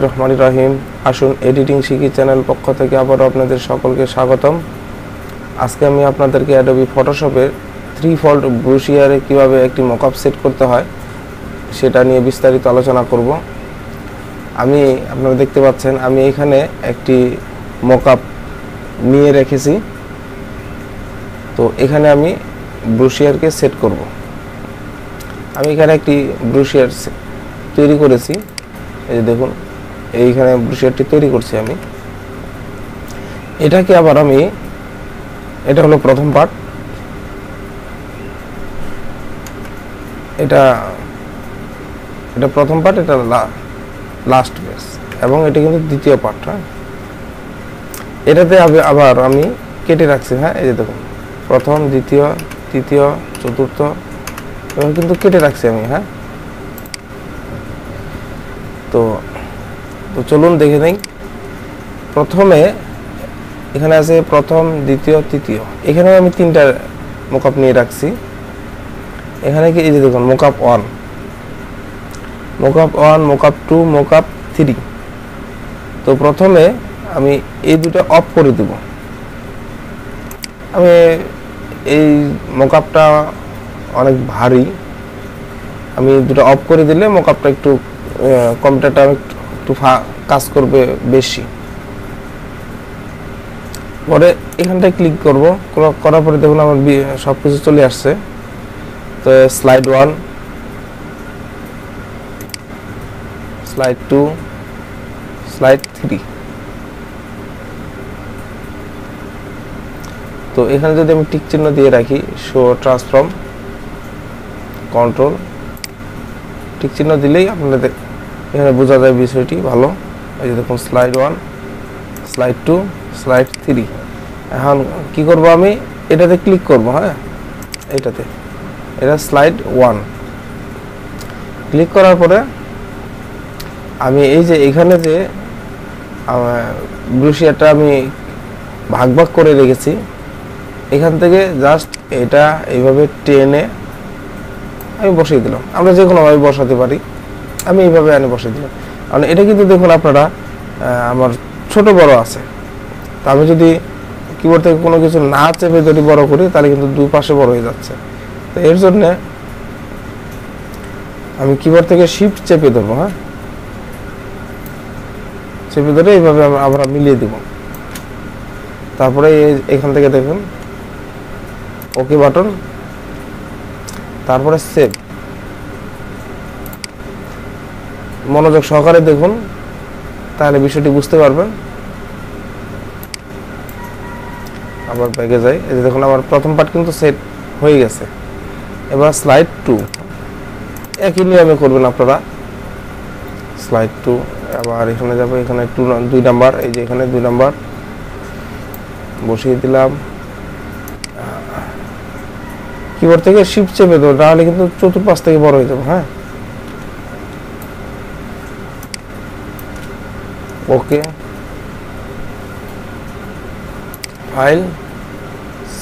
রহমানির রহিম আসুন এডিটিং শিখি চ্যানেল পক্ষ থেকে আবারও আপনাদের সকলকে স্বাগতম। আজকে আমি আপনাদেরকে অ্যাডোবি ফটোশপের 3-fold ব্রোশিয়ারে কিভাবে একটি মকআপ সেট করতে হয় সেটা নিয়ে বিস্তারিত আলোচনা করব। আপনারা দেখতে পাচ্ছেন আমি এখানে একটি মকআপ নিয়ে রেখেছি। তো এখানে আমি ব্রোশিয়ারকে সেট করব। আমি এখানে একটি ব্রোশিয়ার তৈরি করেছি, এই যে দেখুন এইখানে ব্রোশিয়ারটি তৈরি করছি আমি। এটাকে আবার এটা হলো প্রথম পার্ট, এটা প্রথম পার্ট, এটা লাস্ট পেজ এবং এটা কিন্তু দ্বিতীয় পার্ট। হ্যাঁ, এটাতে আবার আমি কেটে রাখছি। হ্যাঁ, এই যে দেখুন প্রথম, দ্বিতীয়, তৃতীয়, চতুর্থ এবং কিন্তু কেটে রাখছি আমি। হ্যাঁ, তো চলুন দেখে নেই। প্রথমে এখানে আছে প্রথম, দ্বিতীয়, তৃতীয়, এখানে আমি তিনটা মকআপ নিয়ে রাখছি। এখানে কি এই যে দেখুন মকআপ 1, মকআপ 2, মকআপ 3। তো প্রথমে আমি এই দুটো অফ করে দেব। আমি এই মকআপটা অনেক ভারী, আমি দুটো অফ করে দিলে মকআপটা একটু কম্পিউটারটা একটু কাজ করবে বেশি। পরে এখানটায় ক্লিক করব, করার পরে দেখুন আমার সবকিছু চলে আসছে। তো স্লাইড 1, স্লাইড 2, স্লাইড 3। তো এখানে যদি আমি টিক চিহ্ন দিয়ে রাখি, শো ট্রান্সফর্ম, কন্ট্রোল, টিক চিহ্ন দিলেই আপনাদের এখানে বোঝা যায় বিষয়টি ভালো। এই যে দেখুন স্লাইড 1, স্লাইড 2, স্লাইড 3। এখন কি করব, আমি এটাতে ক্লিক করব। হ্যাঁ, এটা স্লাইড 1 ক্লিক করার পরে আমি এই যে এখানে যে ব্রোশিয়ারটা আমি ভাগ করে রেখেছি, এখান থেকে জাস্ট এটা এইভাবে টেনে আমি বসিয়ে দিলাম। আমরা যে কোনোভাবে বসাতে পারি, আমি এইভাবে বসিয়ে দিলাম। কারণ এটা কিন্তু দেখুন আপনারা আমার ছোট বড় আছে, তা আমি যদি কিবোর্ড থেকে কোনো কিছু না চেপে যদি বড় করি তাহলে কিন্তু দুই পাশে বড় হয়ে যাচ্ছে। তো এর জন্য আমি কিবোর্ড থেকে শিফট চেপে দেবো। হ্যাঁ, চেপে ধরে এইভাবে আমরা মিলিয়ে দেব। তারপরে এখান থেকে দেখুন ওকে বাটন, তারপরে সেভ। মনোযোগ সহকারে দেখুন, তাহলে বিষয়টি বুঝতে পারবেন। আবার ব্যাগে যাই, এই যে দেখুন আমার প্রথম পার্ট কিন্তু সেট হয়ে গেছে। এবার স্লাইড 2, একই নিয়মে করবেন আপনারা। স্লাইড 2, আবার এখানে যাবো, এখানে 2 নাম্বার, এই যে এখানে 2 নাম্বার বসিয়ে দিলাম। কিবোর্ড থেকে শিফট চেপে দেবো, নাহলে কিন্তু চতুর্পাশ থেকে বড় হয়ে যাবে। হ্যাঁ, ওকে, ফাইল,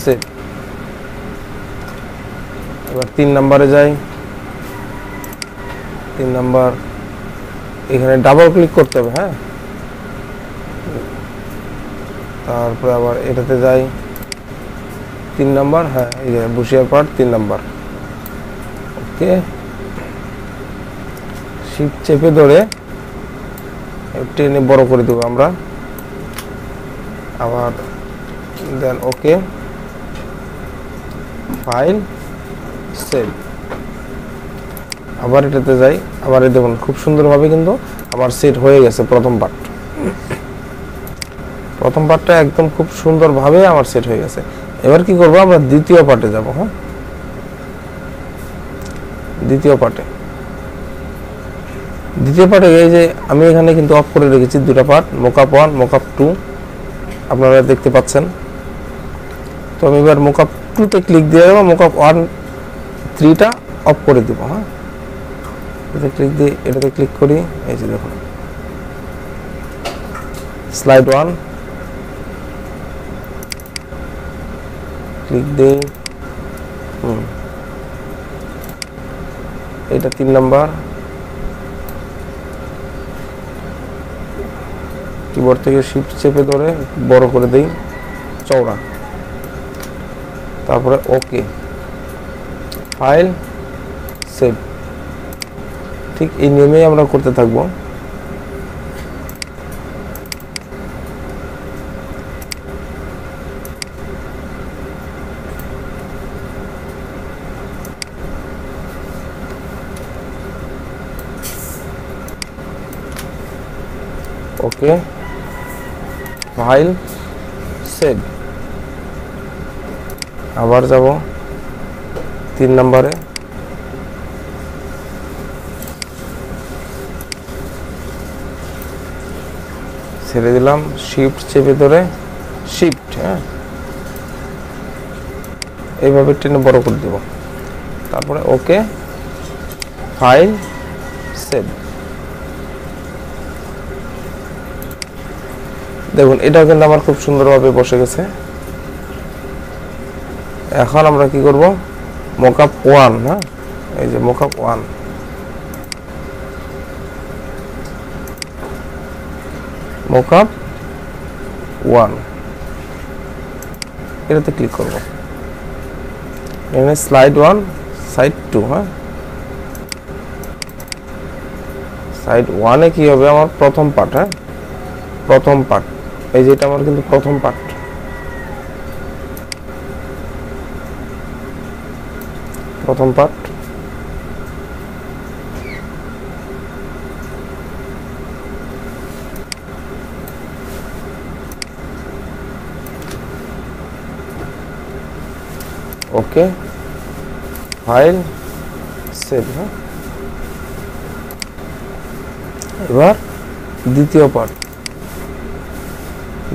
সেভ। এবার 3 নাম্বারে যাই। 3 নাম্বার এখানে ডাবল ক্লিক করতে হবে। হ্যাঁ, তারপরে আবার এটাতে যাই 3 নাম্বার। হ্যাঁ, এই যে ব্রোশিয়ার পার্ট 3 নাম্বার। ওকে, শিফট চেপে ধরে টেনে বড় করে দেবো আমরা। আবার দেন ওকে, ফাইল, সেভ। আবার এটাতে যাই, আবার দেখুন খুব সুন্দরভাবে কিন্তু আমার সেট হয়ে গেছে। প্রথম পার্টটা একদম খুব সুন্দরভাবে আমার সেট হয়ে গেছে। এবার কি করব, আমরা দ্বিতীয় পার্টে যাব। হ্যাঁ, দ্বিতীয় পার্টে এই যে আমি এখানে কিন্তু অফ করে রেখেছি দুটো পার্ট, মকআপ 1, মকআপ 2, আপনারা দেখতে পাচ্ছেন। তো আমি এবার মকআপ 2 তে ক্লিক দিয়ে দেবো, মকআপ 1, 3টা অফ করে দেব। হ্যাঁ, এটাতে ক্লিক করি, এই যে দেখুন স্লাইড 1 ক্লিক দিই। এটা 3 নাম্বার, কিবোর্ড থেকে শিফট চেপে ধরে বড় করে দেই, চওড়া। তারপরে ওকে, ফাইল, সেভ। ঠিক এই নিয়মেই আমরা করতে থাকব। ওকে, ফাইল, সেভ। আবার যাব 3 নম্বরে, ছেড়ে দিলাম, শিফট চেপে ধরে শিফট, হ্যাঁ, এইভাবে টেনে বড় করে দেব। তারপরে ওকে, ফাইল, সেভ। দেখুন এটাও কিন্তু আমার খুব সুন্দরভাবে বসে গেছে। এখন আমরা কি করব, মকআপ 1, হ্যাঁ, এই যে মকআপ 1, মকআপ 1, এটাতে ক্লিক করব। এখানে স্লাইড 1, সাইড 2, হ্যাঁ, সাইড 1 এ কি হবে, আমার প্রথম পার্ট, হ্যাঁ, প্রথম পার্ট, এই যে এটা আমার কিন্তু প্রথম পার্ট। প্রথম পার্ট, ওকে, ফাইল, সেভ। হ্যাঁ, এবার দ্বিতীয় পার্ট।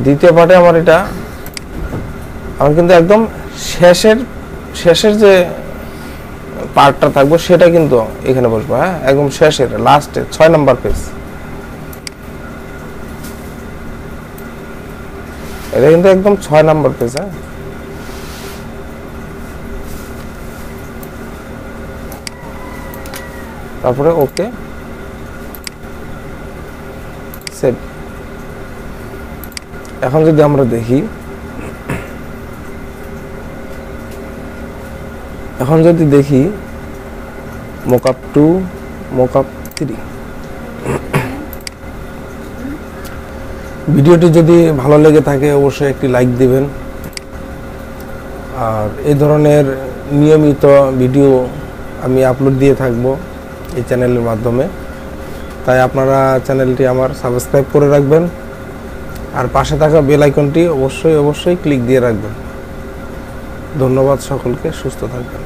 দ্বিতীয় পার্টে আমার এটা, আমার কিন্তু একদম শেষের যে পার্টটা থাকবো সেটা কিন্তু এখানে বসবো, হ্যাঁ, একদম শেষের, লাস্টে 6 নম্বর পেজ। এটা কিন্তু একদম 6 নম্বর পেজ, হ্যাঁ। তারপরে ওকে, সেভ। এখন যদি আমরা দেখি, মকআপ 2, মকআপ 3। ভিডিওটি যদি ভালো লেগে থাকে অবশ্যই একটি লাইক দিবেন। আর এই ধরনের নিয়মিত ভিডিও আমি আপলোড দিয়ে থাকব এই চ্যানেলের মাধ্যমে, তাই আপনারা চ্যানেলটি আমার সাবস্ক্রাইব করে রাখবেন আর পাশে থাকা বেল আইকনটি অবশ্যই ক্লিক দিয়ে রাখবেন। ধন্যবাদ সকলকে, সুস্থ থাকবেন।